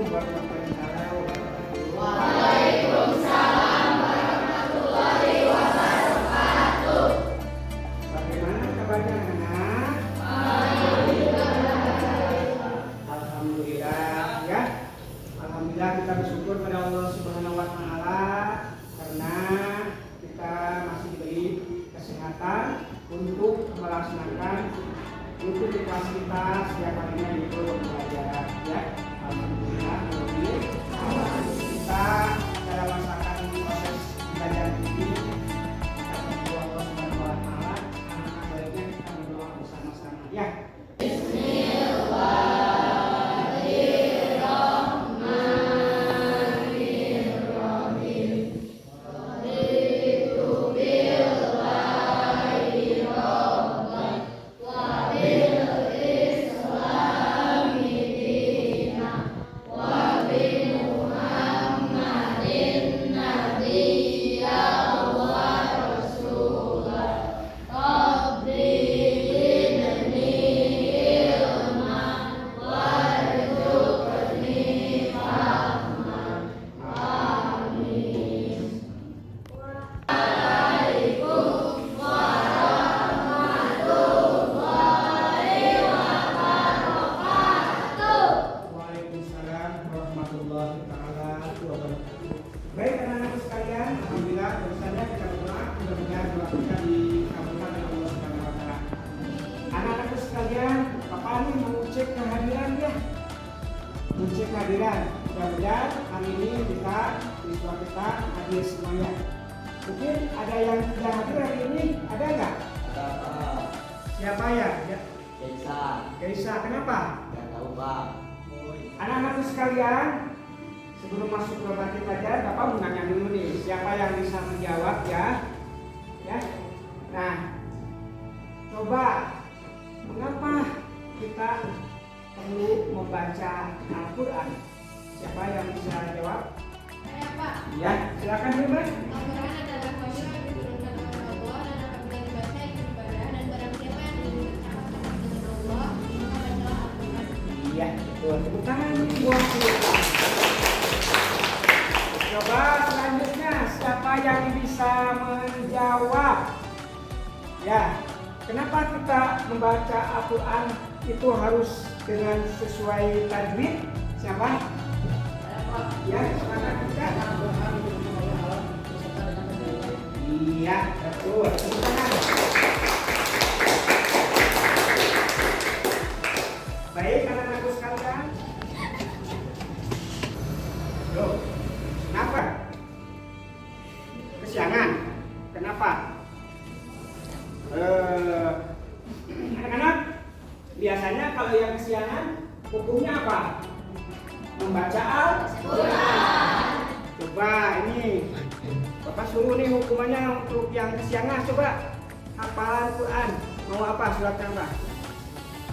warahmatullahi wabarakatuh. Waalaikumsalam warahmatullahi wabarakatuh. Bagaimana kabarnya anak? Alhamdulillah ya. Alhamdulillah kita bersyukur pada Allah Subhanahu wa taala karena kita masih diberi kesehatan untuk melaksanakan untuk fasilitas setiap harinya itu belajar ya. Alhamdulillah kita dalam melaksanakan proses belajar ini Allah Subhanahu wa taala alangkah baiknya kita berdoa bersama-sama ya. Baik anak-anak sekalian, alhamdulillah barusannya kita berdoa, mudah-mudahan doa kita dikabulkan oleh Allah Subhanahu wa taala. Anak-anak sekalian, Bapak ini mau cek kehadiran ya. Mau cek kehadiran. Mudah-mudahan hari ini kita siswa kita hadir semuanya. Mungkin ada yang tidak hadir hari ini, ada nggak? Ada Pak. Siapa ya? Keisa. Kenapa? Nggak tahu Pak. Anak-anak sekalian, sebelum masuk ke materi pelajaran, Bapak mau nanya dulu nih, siapa yang bisa menjawab ya? Ya. Nah, coba mengapa kita perlu membaca Al-Quran? Siapa yang bisa jawab? Saya Pak. Ya, silakan dulu Mas. Al-Quran adalah wahyu yang diturunkan oleh Allah dan apabila dibaca itu ibadah dan barang siapa yang diucapkan dengan Allah maka bacalah Al-Quran. Iya, betul. Tepuk tangan buat kita. Coba selanjutnya siapa yang bisa menjawab? Ya, kenapa kita membaca Al-Quran itu harus dengan sesuai tajwid? Siapa? Ya, silakan kita. Iya, betul. Tepuk tangan. Baik, anak-anakku sekalian. Loh, kenapa? Kesiangan? Kenapa? Anak-anak, biasanya kalau yang kesiangan, hukumnya apa? Membaca Al-Quran. Coba ini, Bapak suruh nih hukumannya untuk yang kesiangan. Coba hafalan Quran. Mau apa suratnya apa?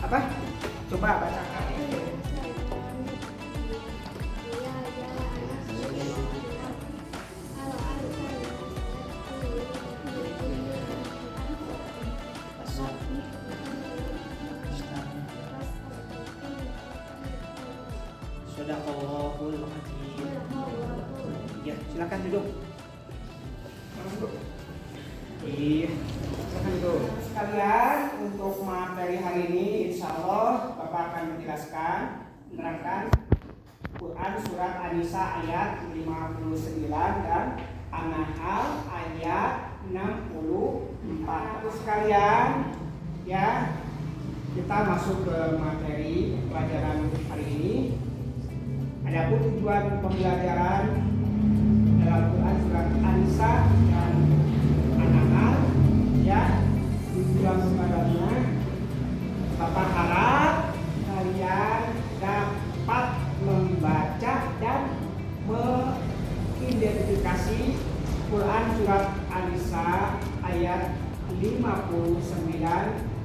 Apa? Coba bacakan. Shadaqallahul Azim. Ya, silakan duduk. Iya, silakan duduk. Sekalian untuk materi hari ini, insya Allah Bapak akan menjelaskan, menerangkan Quran surat An-Nisa ayat 59 dan An-Nahl ayat 64. Untuk sekalian, ya kita masuk ke materi pelajaran hari ini. Adapun tujuan pembelajaran dalam Quran surat An-Nisa dan An-Nahl, ya tujuan sebenarnya Bapak harap kalian dapat membaca dan mengidentifikasi Quran surat An-Nisa ayat 59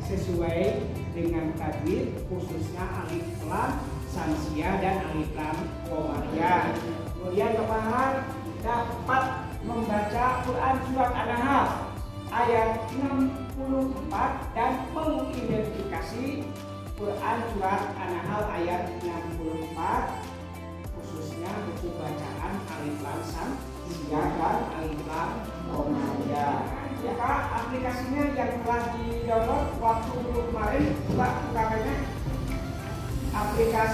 sesuai dengan tajwid, khususnya alif lam Samsiah dan alif lam Qamariyah. Kemudian Bapak harap dapat membaca Quran surat An-Nahl ayat 64 dan mengidentifikasi Quran surat An-Nahl ayat 64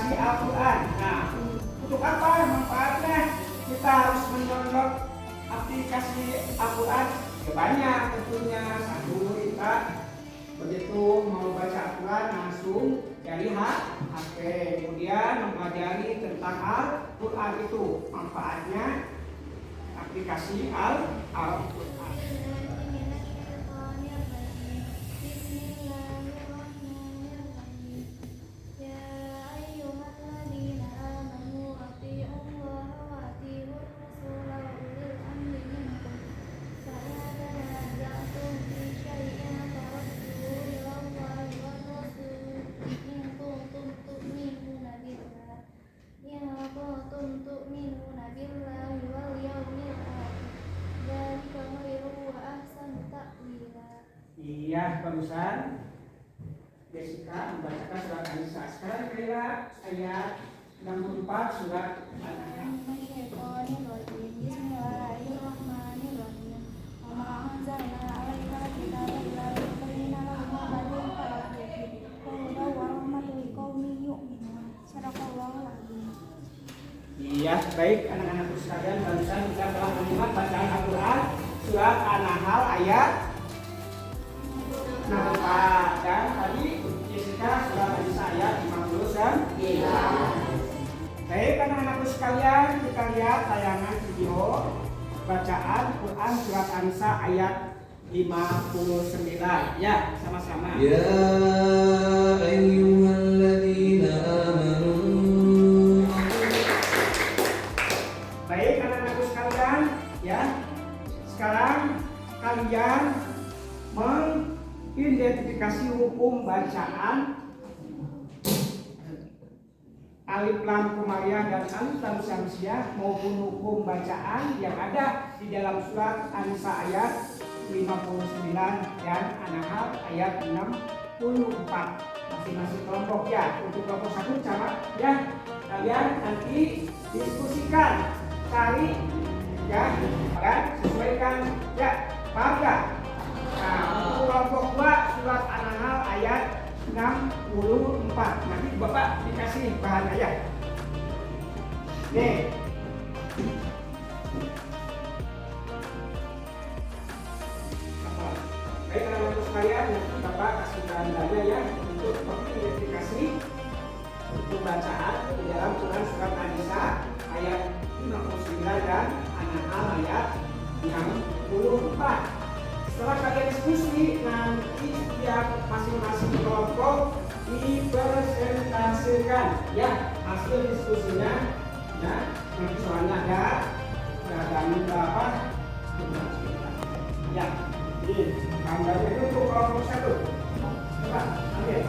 aplikasi Al-Quran. Nah, untuk apa manfaatnya? Kita harus mendownload aplikasi Al-Quran. Ya banyak tentunya. Satu, kita begitu mau baca Al-Quran langsung dari HP. Kemudian mempelajari tentang Al-Quran itu. Manfaatnya aplikasi Al-Quran. Iya, barusan Jessica membacakan surat An-Nisa. Sekarang kira ayat 64 surat An-Nisa. Bismillahirrahmanirrahim. Wa ma anzalna 'alaikal kitaba illa litubayyana lahum ma nuzila ilaihim wa rahmatan liqaumin yu'minun. Shadaqallahul 'azim. Iya, baik anak-anakku sekalian, barusan kita telah menyimak bacaan Al-Quran surat An-Nahl ayat 64 dan tadi Jessica surat An-Nisa ayat 59. Baik anak-anakku sekalian, kita lihat tayangan video bacaan Quran surat An-Nisa ayat 59. Ya, sama-sama. Ya ayyuhalladzina amanu. Baik anak-anakku sekalian, ya. Sekarang kalian mengidentifikasi hukum bacaan alif lam komariah dan alif lam syamsiah maupun hukum bacaan yang ada di dalam surat An-Nisa ayat 59 dan An-Nahl ayat 64. Masing-masing kelompok ya. Untuk kelompok satu sama ya, kalian nanti diskusikan, cari ya, dan sesuaikan ya, paham ya? Nah, untuk kelompok 2 surat An-Nahl ayat 64. Nanti Bapak dikasih bahan ayat. Nih. Baik teman-teman sekalian, nanti Bapak kasih bahan-bahannya ya untuk mengidentifikasi hukum bacaan di dalam Quran surat An-Nisa ayat 59 dan An-Nahl ayat 64. Setelah kalian diskusi, nanti setiap masing-masing kelompok dipresentasikan ya hasil diskusinya ya. Nanti soalnya ada berapa ya. Ini gambarnya itu untuk kelompok satu. Coba ambil.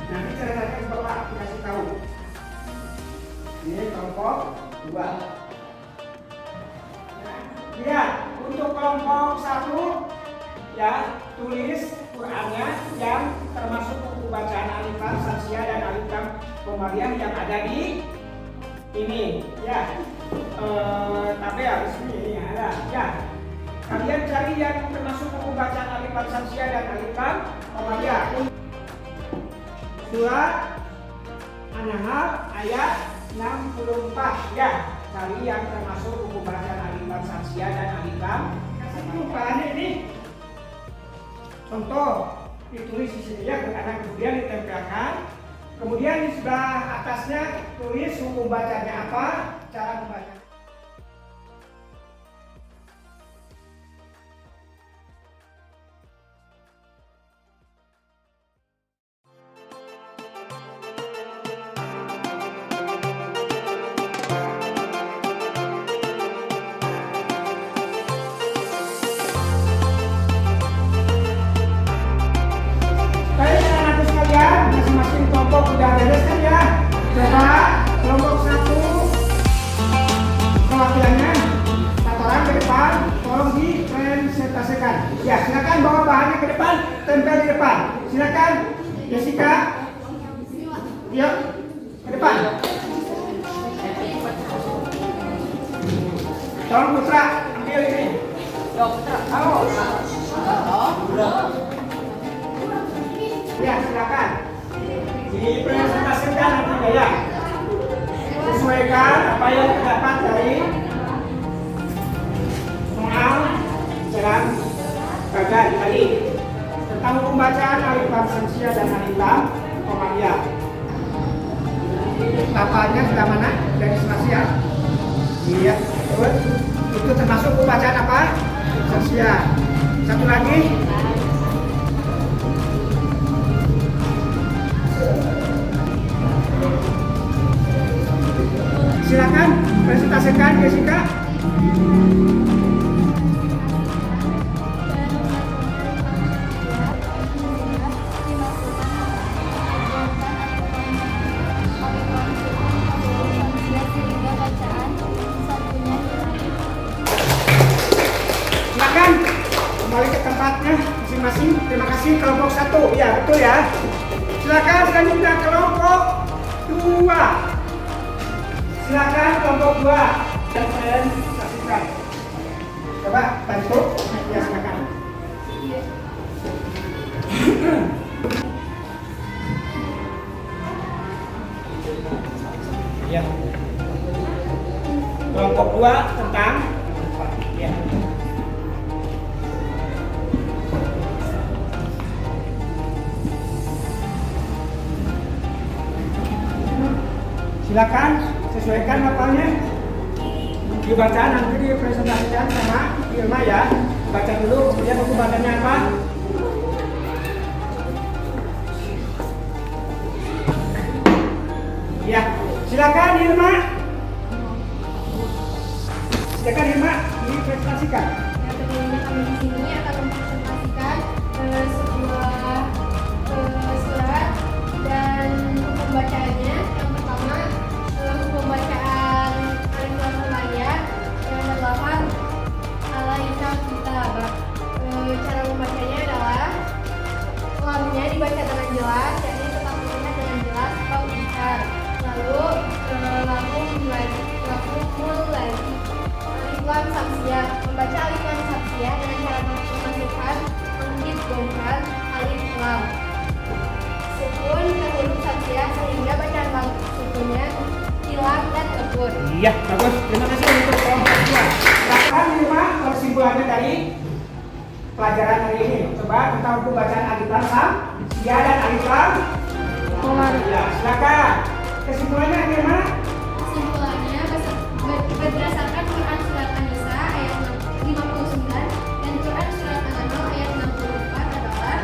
Nanti caranya Bapak dikasih tahu. Ini kelompok 2. Lihat, untuk kelompok 1 ya, tulis Qurannya yang termasuk buku bacaan alif lam syamsiah dan alif lam komariah yang ada di ini ya. Tabel ini ada ya. Kalian cari yang termasuk buku bacaan alif lam syamsiah dan alif lam komariah. Surat An-Nahl ayat 64 ya. Cari yang termasuk buku bacaan alif lam syamsiah dan alif lam komariah ini. Contoh ditulis di sini ya, kemudian ditempelkan. Kemudian di sebelah atasnya tulis hukum bacanya apa, cara membaca. Masing-masing kelompok udah beres kan ya? Coba kelompok 1 perwakilannya tataran ke depan, tolong dipresentasikan. Ya, silakan bawa bahannya ke depan, tempel di depan. Silakan Jessica. Yuk, ke depan. Tolong Putra, ambil ini. Yuk, Putra. Halo. Ya, silakan. Dipresentasikan nantinya ya. Sesuaikan apa yang terdapat dari soal jalan bagan tadi tentang hukum bacaan alif lam samsia dan alif lam komaria. Lafalnya sudah mana? Dari samsia. Iya, betul. Itu termasuk hukum bacaan apa? Samsia. Satu lagi. Silakan presentasikan Jessica. Silakan kembali ke tempatnya masing-masing. Terima kasih kelompok 1. Ya betul ya. Silakan selanjutnya kelompok 2. Silakan kelompok 2 dan saksikan. Coba bantu. Ya silakan. Ya. Kelompok 2 tentang ya. Silakan sesuaikan hafalnya. Dibaca nanti dipresentasikan sama Irma ya. Baca dulu kemudian buku bacanya apa? Ya, silakan Irma. Silakan Irma dipresentasikan. Yang kedua kami di sini akan mempresentasikan sebuah surat dan hukum bacaannya. Yang pertama hukum bacaan alif lam komaria yang terdapat alaika kitab. Cara membacanya adalah lamnya dibaca dengan jelas, yakni tetap terlihat dengan jelas atau besar. Lalu laku mulai alif lam samsia. Membaca alif lam samsia dengan cara memasukkan menghidungkan alif lam sukun ke huruf samsia sehingga bacaan lam sukunnya hilang dan lebur. Iya, bagus. Terima kasih untuk kelompok 2. Silakan Irma kesimpulannya dari pelajaran hari ini. Coba tentang hukum bacaan alif lam samsia dan alif lam komaria. Silakan. Kesimpulannya Irma? Kesimpulannya berdasarkan Quran surat An-Nisa ayat 59 dan Quran surat An-Nahl ayat 64 adalah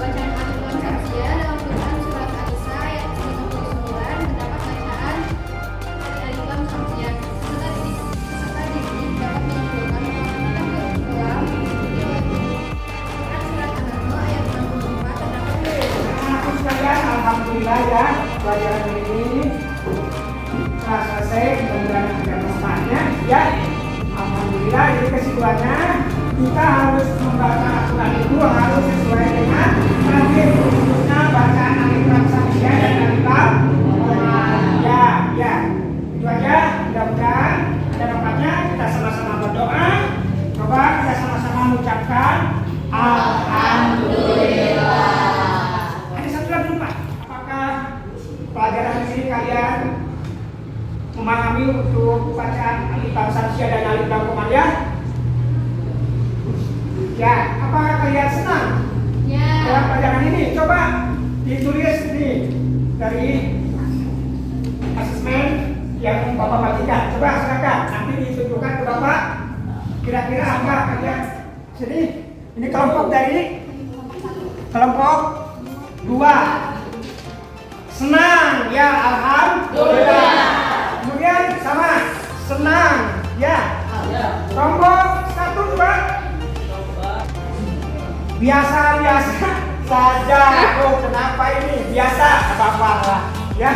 bacaan alif lam samsia dalam Quran surat An-Nisa ayat 59 mendapat bacaan dari alif lam samsia serta dikit dapat menyimpulkan bahwa Quran surat An-Nahl ayat 64 terdapat Anak-anak sekalian, alhamdulillah ya pelajaran ini telah selesai. Mudah-mudahan ada manfaatnya ya. Alhamdulillah, jadi kesimpulannya kita harus membaca Al-Quran itu harus sesuai dengan target, khususnya bacaan alif lam samsia dan alif lam komaria. Ya, itu aja. Mudah-mudahan ada manfaatnya. Kita sama-sama berdoa. Coba kita sama-sama mengucapkan Alhamdulillah. Ada satu lagi Pak. Apakah pelajaran ini kalian memahami untuk bacaan alif lam samsia dan alif lam komaria? Ya, apakah kalian senang dalam pelajaran ini? Coba ditulis nih dari asesmen yang Bapak bagikan. Coba silakan nanti ditunjukkan ke Bapak. Kira-kira apa kalian? Sini, ini kelompok dari kelompok 2. Senang, ya alhamdulillah. Kemudian sama, senang, ya. Kelompok 1 juga. Biasa-biasa saja. Oh, kenapa ini? Biasa, apa-apa lah. Ya.